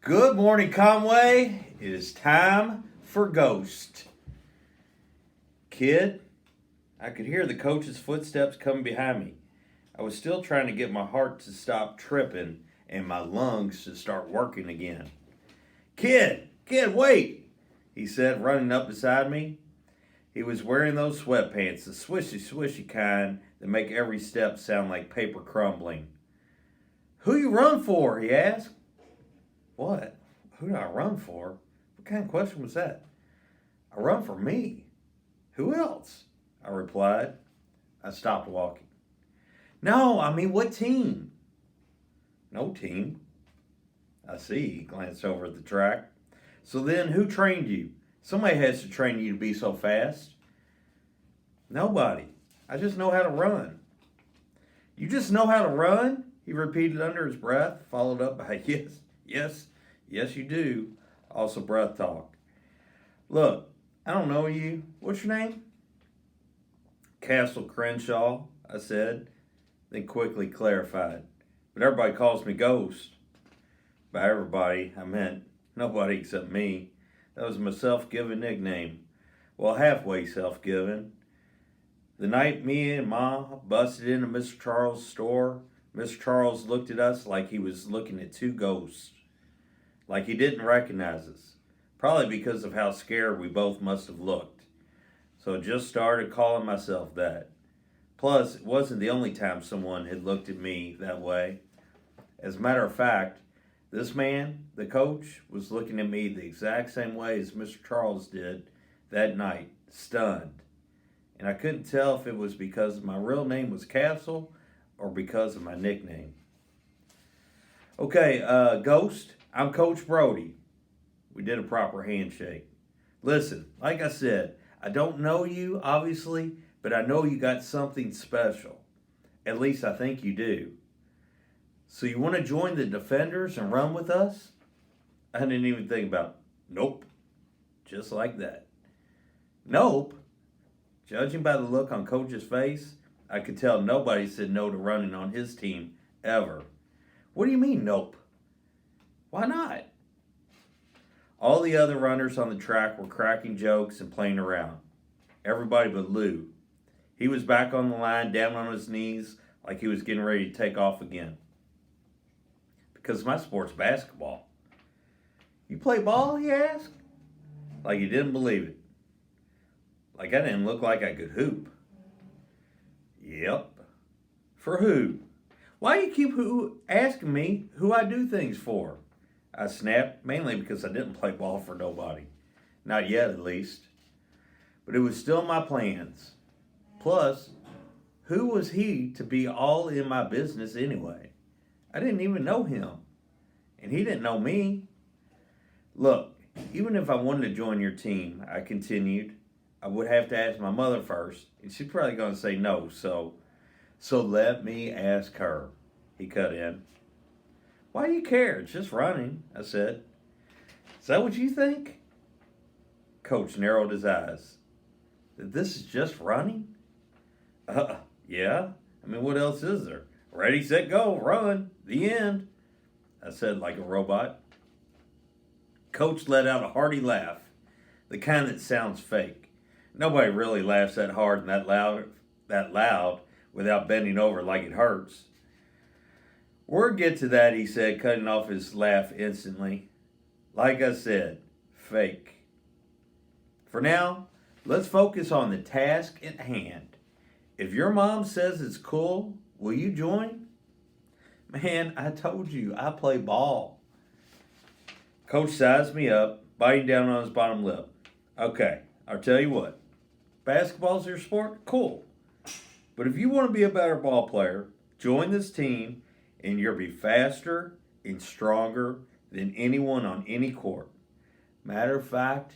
Good morning, Conway. It is time for Ghost. Kid, I could hear the coach's footsteps coming behind me. I was still trying to get my heart to stop tripping and my lungs to start working again. Kid, wait, he said, running up beside me. He was wearing those sweatpants, the swishy kind that make every step sound like paper crumbling. Who you run for? He asked. What? Who do I run for? What kind of question was that? I run for me. Who else? I replied. I stopped walking. No, I mean, what team? No team. I see. He glanced over at the track. So then, who trained you? Somebody has to train you to be so fast. Nobody. I just know how to run. You just know how to run? He repeated under his breath, followed up by yes, you do. Also breath talk. Look, I don't know you. What's your name? Castle Crenshaw, I said, then quickly clarified. But everybody calls me Ghost. By everybody, I meant nobody except me. That was my self-given nickname. Well, halfway self-given. The night me and Ma busted into Mr. Charles' store, Mr. Charles looked at us like he was looking at two ghosts. Like he didn't recognize us. Probably because of how scared we both must have looked. So I just started calling myself that. Plus, it wasn't the only time someone had looked at me that way. As a matter of fact, this man, the coach, was looking at me the exact same way as Mr. Charles did that night, stunned. And I couldn't tell if it was because my real name was Castle or because of my nickname. Okay, Ghost, I'm Coach Brody. We did a proper handshake. Listen, like I said, I don't know you, obviously, but I know you got something special. At least I think you do. So you want to join the Defenders and run with us? I didn't even think about it. Nope. Just like that. Nope. Judging by the look on Coach's face, I could tell nobody said no to running on his team ever. What do you mean, nope? Why not? All the other runners on the track were cracking jokes and playing around. Everybody but Lou. He was back on the line, down on his knees, like he was getting ready to take off again. Because my sport's basketball. You play ball? He asked. Like he didn't believe it. Like I didn't look like I could hoop. Yep. For who? Why do you keep asking me who I do things for? I snapped, mainly because I didn't play ball for nobody. Not yet, at least. But it was still my plans. Plus, who was he to be all in my business anyway? I didn't even know him. And he didn't know me. Look, even if I wanted to join your team, I continued, I would have to ask my mother first. And she's probably going to say no, so let me ask her. He cut in. Why do you care? It's just running, I said. Is that what you think? Coach narrowed his eyes. This is just running? Yeah. I mean, what else is there? Ready, set, go, run. The end. I said like a robot. Coach let out a hearty laugh, the kind that sounds fake. Nobody really laughs that hard and that loud without bending over like it hurts. We'll get to that, he said, cutting off his laugh instantly. Like I said, fake. For now, let's focus on the task at hand. If your mom says it's cool, will you join? Man, I told you, I play ball. Coach sized me up, biting down on his bottom lip. Okay, I'll tell you what. Basketball's your sport? Cool. But if you want to be a better ball player, join this team and you'll be faster and stronger than anyone on any court. Matter of fact,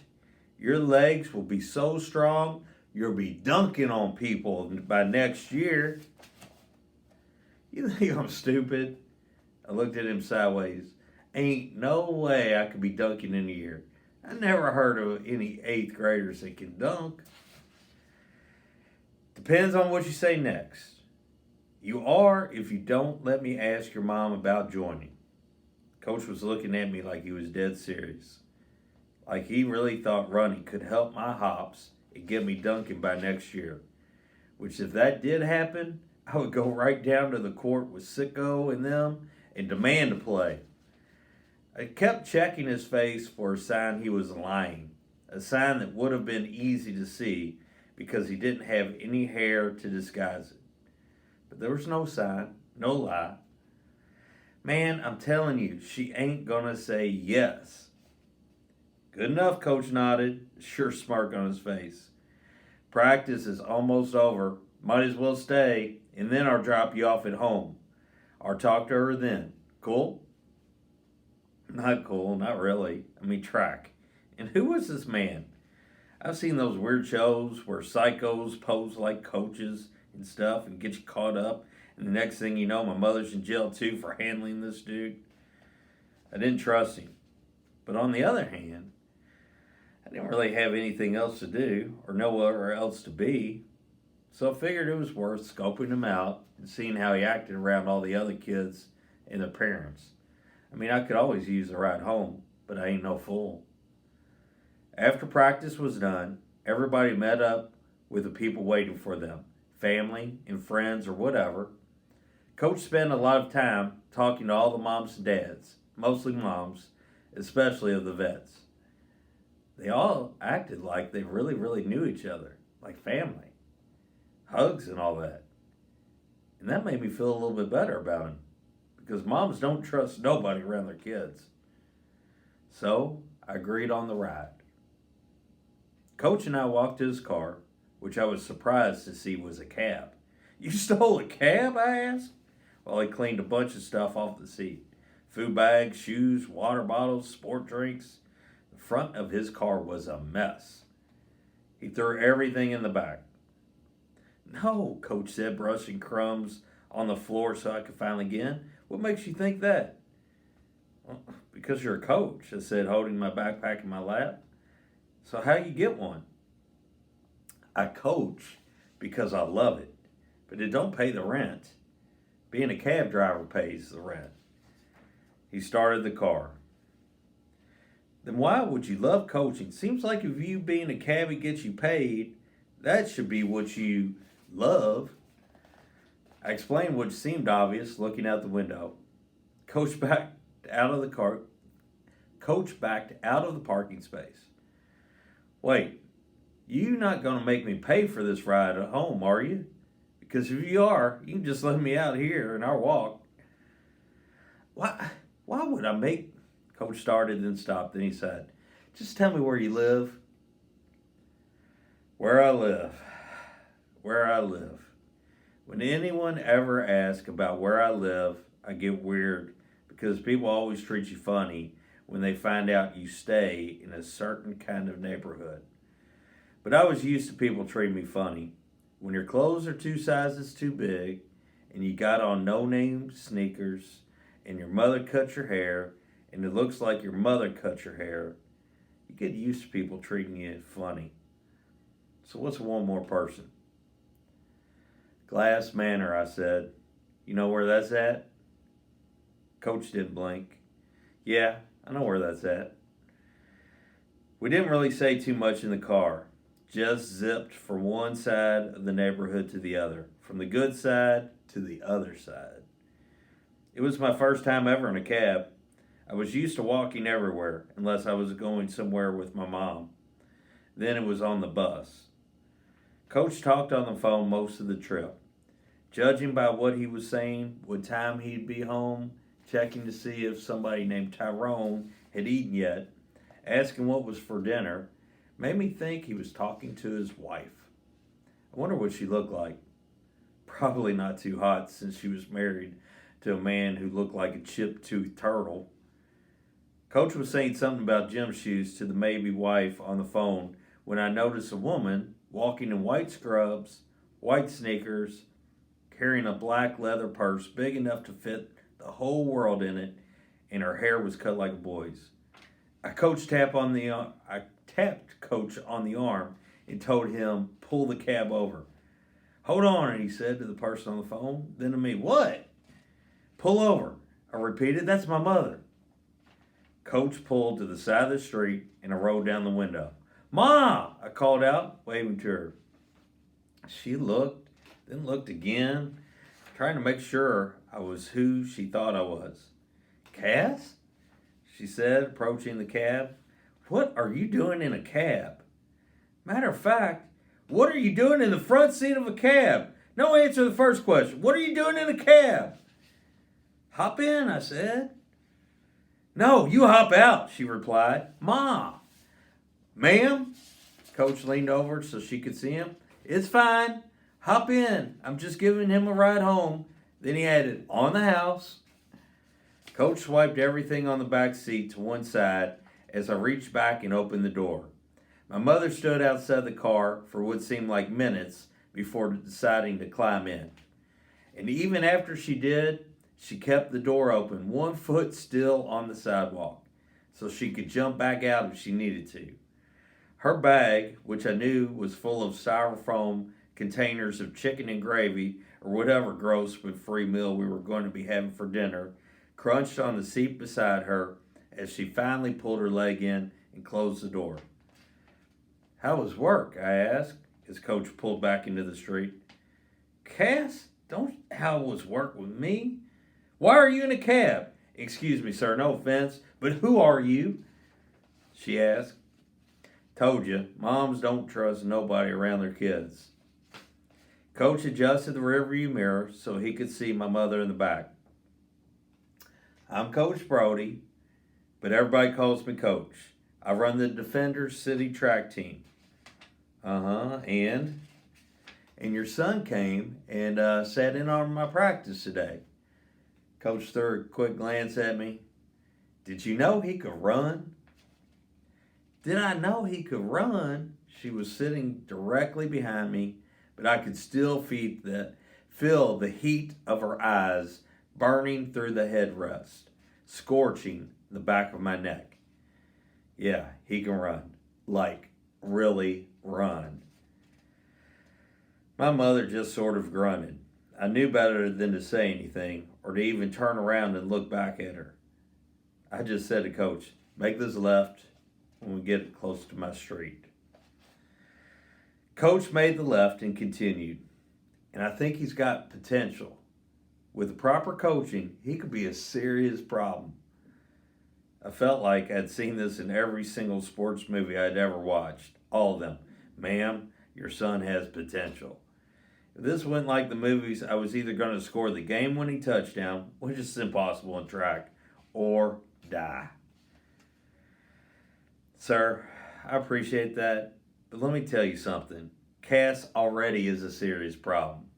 your legs will be so strong, you'll be dunking on people by next year. You think I'm stupid? I looked at him sideways. Ain't no way I could be dunking in a year. I never heard of any 8th graders that can dunk. Depends on what you say next. You are if you don't let me ask your mom about joining. Coach was looking at me like he was dead serious. Like he really thought running could help my hops and get me dunking by next year. Which, if that did happen, I would go right down to the court with Sicko and them and demand to play. I kept checking his face for a sign he was lying, a sign that would have been easy to see because he didn't have any hair to disguise it. But there was no sign, no lie. Man, I'm telling you, she ain't gonna say yes. Good enough, Coach nodded, a sure smirk on his face. Practice is almost over. Might as well stay, and then I'll drop you off at home. I'll talk to her then. Cool? Not cool, not really. I mean, track. And who was this man? I've seen those weird shows where psychos pose like coaches and stuff and get you caught up. And the next thing you know, my mother's in jail too for handling this dude. I didn't trust him. But on the other hand, I didn't really have anything else to do or nowhere else to be. So I figured it was worth scoping him out and seeing how he acted around all the other kids and their parents. I mean, I could always use a ride home, but I ain't no fool. After practice was done, everybody met up with the people waiting for them, family and friends or whatever. Coach spent a lot of time talking to all the moms and dads, mostly moms, especially of the vets. They all acted like they really, really knew each other, like family, hugs and all that. And that made me feel a little bit better about him, because moms don't trust nobody around their kids. So I agreed on the ride. Coach and I walked to his car, which I was surprised to see was a cab. You stole a cab? I asked, while he cleaned a bunch of stuff off the seat. Food bags, shoes, water bottles, sport drinks. The front of his car was a mess. He threw everything in the back. No, Coach said, brushing crumbs on the floor so I could finally get in. What makes you think that? Well, because you're a coach, I said, holding my backpack in my lap. So how you get one? I coach because I love it, but it don't pay the rent. Being a cab driver pays the rent. He started the car. Then why would you love coaching? Seems like if you being a cabbie gets you paid, that should be what you love. I explained what seemed obvious, looking out the window. Coach backed out of the car. Coach backed out of the parking space. Wait, you not going to make me pay for this ride at home, are you? Because if you are, you can just let me out here and I'll walk. Why would I make... Coach started and stopped. Then he said, just tell me where you live. Where I live. Where I live. When anyone ever asks about where I live, I get weird because people always treat you funny when they find out you stay in a certain kind of neighborhood. But I was used to people treating me funny. When your clothes are 2 sizes too big, and you got on no-name sneakers, and your mother cut your hair, and it looks like your mother cut your hair, you get used to people treating you funny. So what's one more person? Glass Manor, I said. You know where that's at? Coach didn't blink. Yeah, I know where that's at. We didn't really say too much in the car. Just zipped from one side of the neighborhood to the other. From the good side to the other side. It was my first time ever in a cab. I was used to walking everywhere, unless I was going somewhere with my mom. Then it was on the bus. Coach talked on the phone most of the trip. Judging by what he was saying, what time he'd be home, checking to see if somebody named Tyrone had eaten yet, asking what was for dinner, made me think he was talking to his wife. I wonder what she looked like. Probably not too hot since she was married to a man who looked like a chip-toothed turtle. Coach was saying something about gym shoes to the maybe wife on the phone when I noticed a woman walking in white scrubs, white sneakers, carrying a black leather purse big enough to fit the whole world in it, and her hair was cut like a boy's. I tapped Coach on the arm and told him, pull the cab over. Hold on, he said to the person on the phone. Then to me, what? Pull over. I repeated, that's my mother. Coach pulled to the side of the street and I rolled down the window. "Ma!" I called out, waving to her. She looked, then looked again, trying to make sure I was who she thought I was. "Cass?" she said, approaching the cab. "What are you doing in a cab? Matter of fact, what are you doing in the front seat of a cab? No, answer the first question. What are you doing in a cab?" "Hop in," I said. "No, you hop out," she replied. "Ma." "Ma'am?" Coach leaned over so she could see him. "It's fine. Hop in. I'm just giving him a ride home." Then he added, "On the house." Coach swiped everything on the back seat to one side as I reached back and opened the door. My mother stood outside the car for what seemed like minutes before deciding to climb in. And even after she did, she kept the door open, one foot still on the sidewalk, so she could jump back out if she needed to. Her bag, which I knew was full of styrofoam containers of chicken and gravy or whatever gross but free meal we were going to be having for dinner, crunched on the seat beside her as she finally pulled her leg in and closed the door. "How was work?" I asked as Coach pulled back into the street. "Cass, don't how was work with me? Why are you in a cab?" "Excuse me, sir, no offense, but who are you?" she asked. "Told you, moms don't trust nobody around their kids." Coach adjusted the rearview mirror so he could see my mother in the back. "I'm Coach Brody, but everybody calls me Coach. I run the Defenders City track team." And your son came and sat in on my practice today." Coach threw a quick glance at me. "Did you know he could run?" Did I know he could run? She was sitting directly behind me, but I could still feel the heat of her eyes burning through the headrest, scorching the back of my neck. "Yeah, he can run. Like, really run." My mother just sort of grunted. I knew better than to say anything or to even turn around and look back at her. I just said to Coach, "Make this left when we get close to my street." Coach made the left and continued, and I think he's got potential. With the proper coaching, he could be a serious problem. I felt like I'd seen this in every single sports movie I'd ever watched. All of them. "Ma'am, your son has potential." If this went like the movies, I was either going to score the game-winning touchdown, which is impossible in track, or die. "Sir, I appreciate that, but let me tell you something. Cass already is a serious problem,"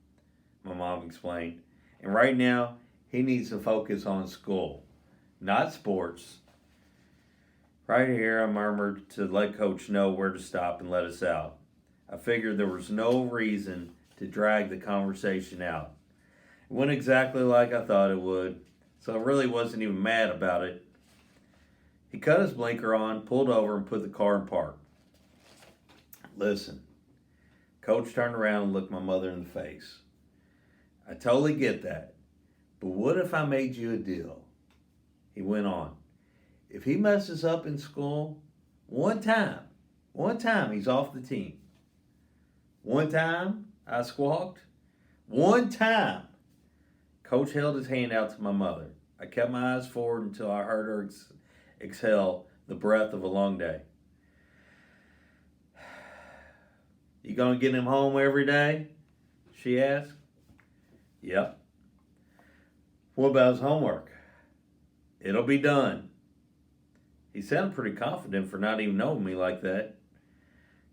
my mom explained. "And right now, he needs to focus on school, not sports." Right here, I murmured to let Coach know where to stop and let us out. I figured there was no reason to drag the conversation out. It went exactly like I thought it would, so I really wasn't even mad about it. He cut his blinker on, pulled over, and put the car in park. "Listen." Coach turned around and looked my mother in the face. "I totally get that, but what if I made you a deal?" He went on. "If he messes up in school, one time he's off the team." "One time?" I squawked. "One time." Coach held his hand out to my mother. I kept my eyes forward until I heard her exhale the breath of a long day. "You gonna get him home every day?" she asked. "Yep." "What about his homework?" "It'll be done." He sounded pretty confident for not even knowing me like that.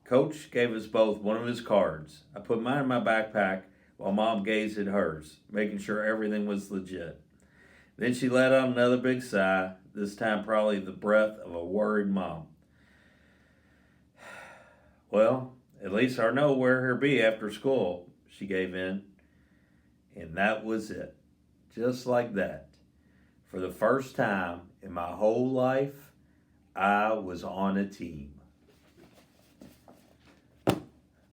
Coach gave us both one of his cards. I put mine in my backpack while Mom gazed at hers, making sure everything was legit. Then she let out another big sigh, this time probably the breath of a worried mom. "Well, at least I know where he'll be after school," she gave in. And that was it. Just like that. For the first time in my whole life, I was on a team.